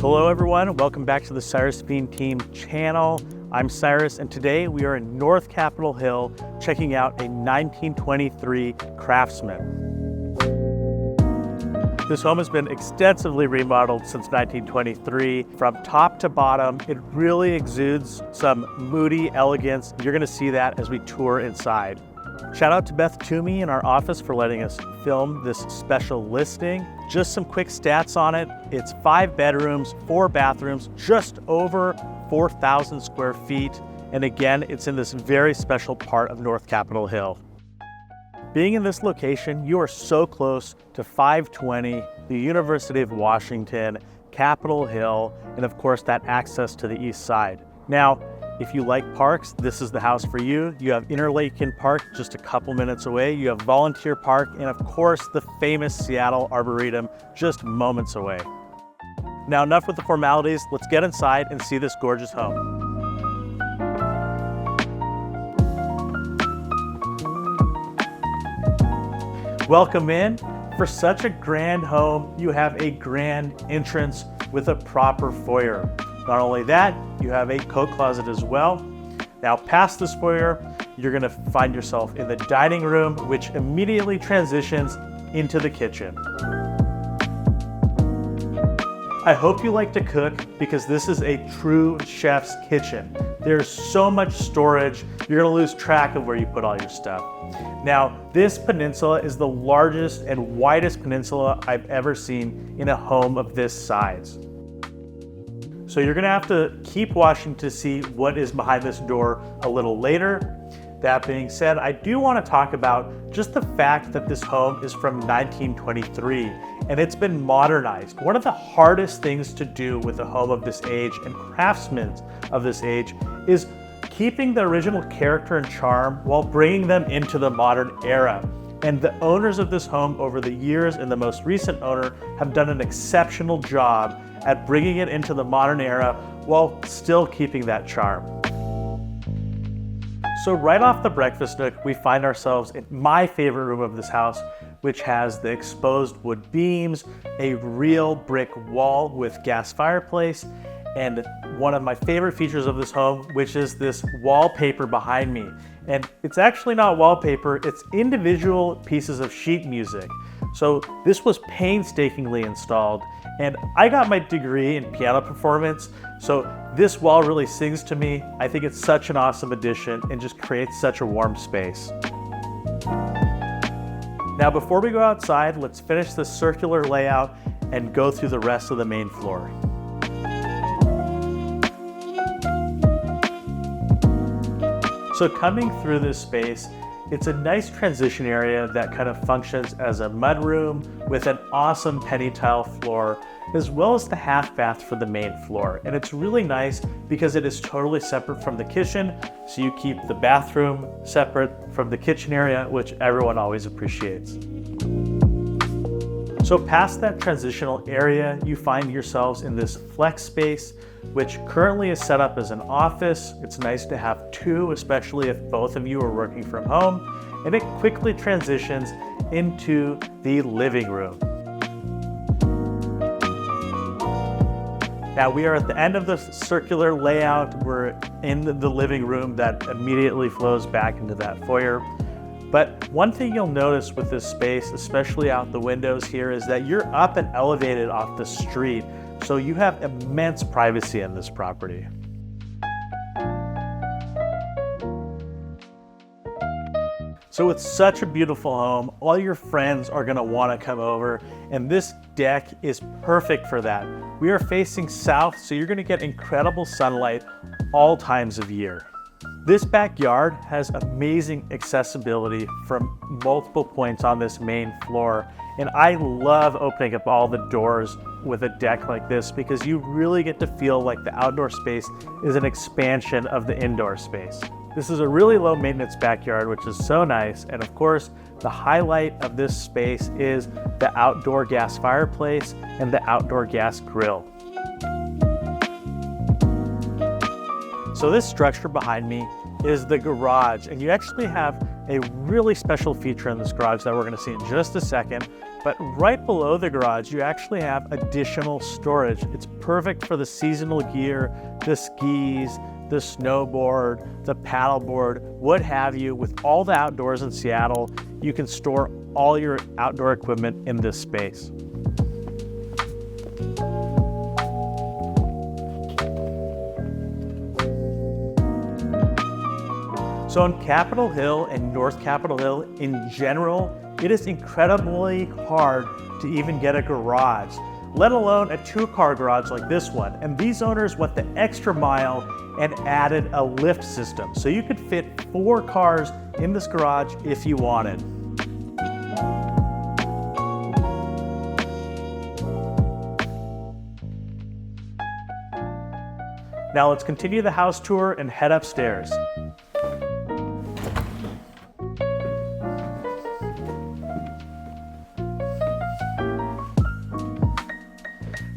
Hello everyone, welcome back to the Cyrus Fiene Team channel. I'm Cyrus and today we are in North Capitol Hill checking out a 1923 Craftsman. This home has been extensively remodeled since 1923. From top to bottom, it really exudes some moody elegance. You're gonna see that as we tour inside. Shout out to Beth Toomey in our office for letting us film this special listing. Just some quick stats on it. It's 5 bedrooms, 4 bathrooms, just over 4,000 square feet. And again, it's in this very special part of North Capitol Hill. Being in this location, you are so close to 520, the University of Washington, Capitol Hill, and of course that access to the east side. Now, if you like parks, this is the house for you. You have Interlaken Park just a couple minutes away. You have Volunteer Park, and of course the famous Seattle Arboretum just moments away. Now enough with the formalities, let's get inside and see this gorgeous home. Welcome in. For such a grand home, you have a grand entrance with a proper foyer. Not only that, you have a coat closet as well. Now past this foyer, you're gonna find yourself in the dining room, which immediately transitions into the kitchen. I hope you like to cook because this is a true chef's kitchen. There's so much storage, you're gonna lose track of where you put all your stuff. Now, this peninsula is the largest and widest peninsula I've ever seen in a home of this size. So you're gonna have to keep watching to see what is behind this door a little later. That being said, I do wanna talk about just the fact that this home is from 1923 and it's been modernized. One of the hardest things to do with a home of this age and craftsmen of this age is keeping the original character and charm while bringing them into the modern era. And the owners of this home over the years and the most recent owner have done an exceptional job at bringing it into the modern era while still keeping that charm. So right off the breakfast nook, we find ourselves in my favorite room of this house, which has the exposed wood beams, a real brick wall with gas fireplace, and one of my favorite features of this home, which is this wallpaper behind me. And it's actually not wallpaper, it's individual pieces of sheet music. So this was painstakingly installed, and I got my degree in piano performance, so this wall really sings to me. I think it's such an awesome addition and just creates such a warm space. Now before we go outside, let's finish this circular layout and go through the rest of the main floor. So coming through this space, it's a nice transition area that kind of functions as a mudroom with an awesome penny tile floor, as well as the half bath for the main floor. And it's really nice because it is totally separate from the kitchen, so you keep the bathroom separate from the kitchen area, which everyone always appreciates. So past that transitional area, you find yourselves in this flex space, which currently is set up as an office. It's nice to have two, especially if both of you are working from home, and it quickly transitions into the living room. Now we are at the end of the circular layout. We're in the living room that immediately flows back into that foyer. But one thing you'll notice with this space, especially out the windows here, is that you're up and elevated off the street, so you have immense privacy in this property. So with such a beautiful home, all your friends are gonna wanna come over, and this deck is perfect for that. We are facing south, so you're gonna get incredible sunlight all times of year. This backyard has amazing accessibility from multiple points on this main floor, and I love opening up all the doors with a deck like this because you really get to feel like the outdoor space is an expansion of the indoor space. This is a really low maintenance backyard, which is so nice, and of course, the highlight of this space is the outdoor gas fireplace and the outdoor gas grill. So this structure behind me is the garage, and you actually have a really special feature in this garage that we're going to see in just a second. But right below the garage, you actually have additional storage. It's perfect for the seasonal gear, the skis, the snowboard, the paddleboard, what have you. With all the outdoors in Seattle, you can store all your outdoor equipment in this space. So on Capitol Hill and North Capitol Hill in general, it is incredibly hard to even get a garage, let alone a 2-car garage like this one. And these owners went the extra mile and added a lift system. So you could fit 4 cars in this garage if you wanted. Now let's continue the house tour and head upstairs.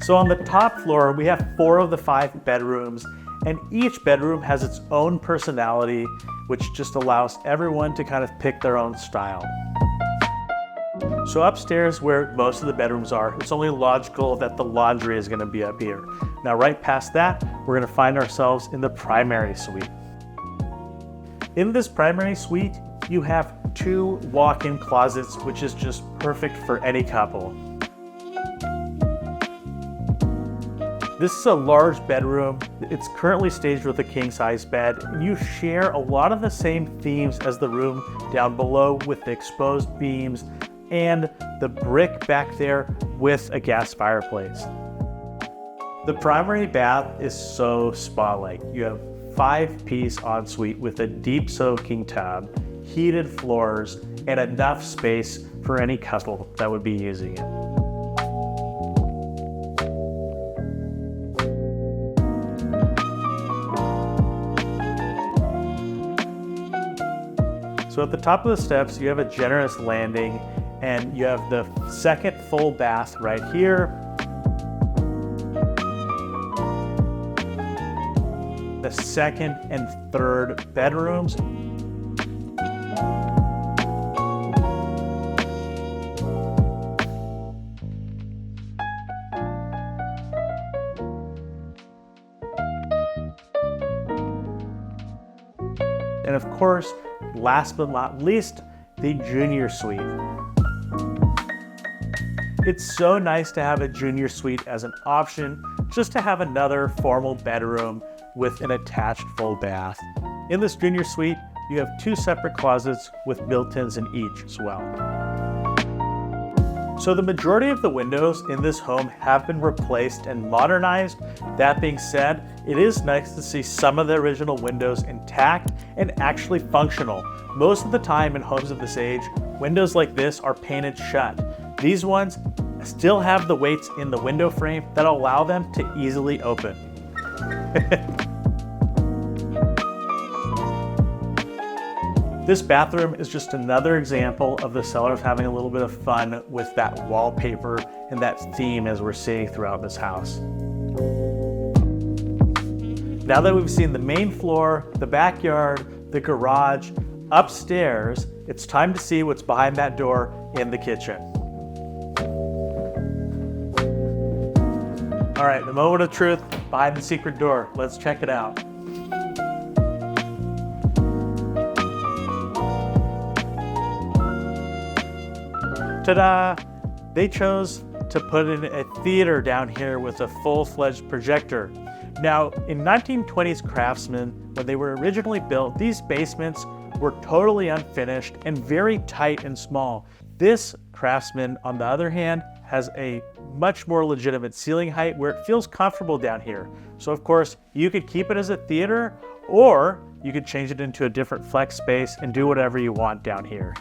So on the top floor, we have 4 of the 5 bedrooms, and each bedroom has its own personality, which just allows everyone to kind of pick their own style. So upstairs, where most of the bedrooms are, it's only logical that the laundry is going to be up here. Now right past that, we're going to find ourselves in the primary suite. In this primary suite, you have 2 walk-in closets, which is just perfect for any couple. This is a large bedroom. It's currently staged with a king-size bed. You share a lot of the same themes as the room down below, with the exposed beams and the brick back there with a gas fireplace. The primary bath is so spa-like. You have 5-piece ensuite with a deep soaking tub, heated floors, and enough space for any couple that would be using it. So at the top of the steps, you have a generous landing, and you have the 2nd full bath right here. The 2nd and 3rd bedrooms. And of course, last but not least, the junior suite. It's so nice to have a junior suite as an option, just to have another formal bedroom with an attached full bath. In this junior suite, you have 2 separate closets with built-ins in each as well. So the majority of the windows in this home have been replaced and modernized. That being said, it is nice to see some of the original windows intact and actually functional. Most of the time in homes of this age, windows like this are painted shut. These ones still have the weights in the window frame that allow them to easily open. This bathroom is just another example of the sellers having a little bit of fun with that wallpaper and that theme as we're seeing throughout this house. Now that we've seen the main floor, the backyard, the garage, upstairs, it's time to see what's behind that door in the kitchen. All right, the moment of truth behind the secret door. Let's check it out. Ta-da! They chose to put in a theater down here with a full-fledged projector. Now, in 1920s Craftsman, when they were originally built, these basements were totally unfinished and very tight and small. This Craftsman, on the other hand, has a much more legitimate ceiling height where it feels comfortable down here. So of course, you could keep it as a theater, or you could change it into a different flex space and do whatever you want down here.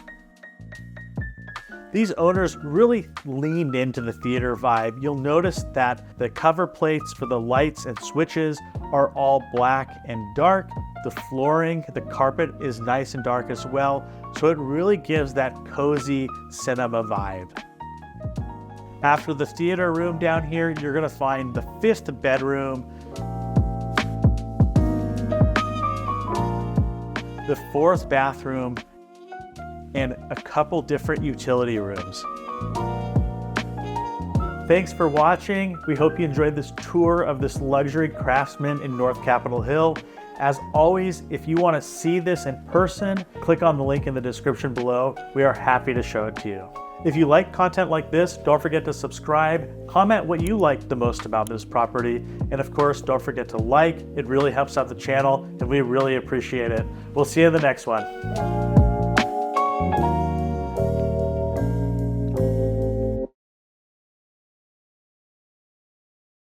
These owners really leaned into the theater vibe. You'll notice that the cover plates for the lights and switches are all black and dark. The flooring, the carpet is nice and dark as well. So it really gives that cozy cinema vibe. After the theater room down here, you're gonna find the 5th bedroom, the 4th bathroom, and a couple different utility rooms. Thanks for watching. We hope you enjoyed this tour of this luxury Craftsman in North Capitol Hill. As always, if you want to see this in person, click on the link in the description below. We are happy to show it to you. If you like content like this, don't forget to subscribe, comment what you liked the most about this property, and of course, don't forget to like. It really helps out the channel, and we really appreciate it. We'll see you in the next one.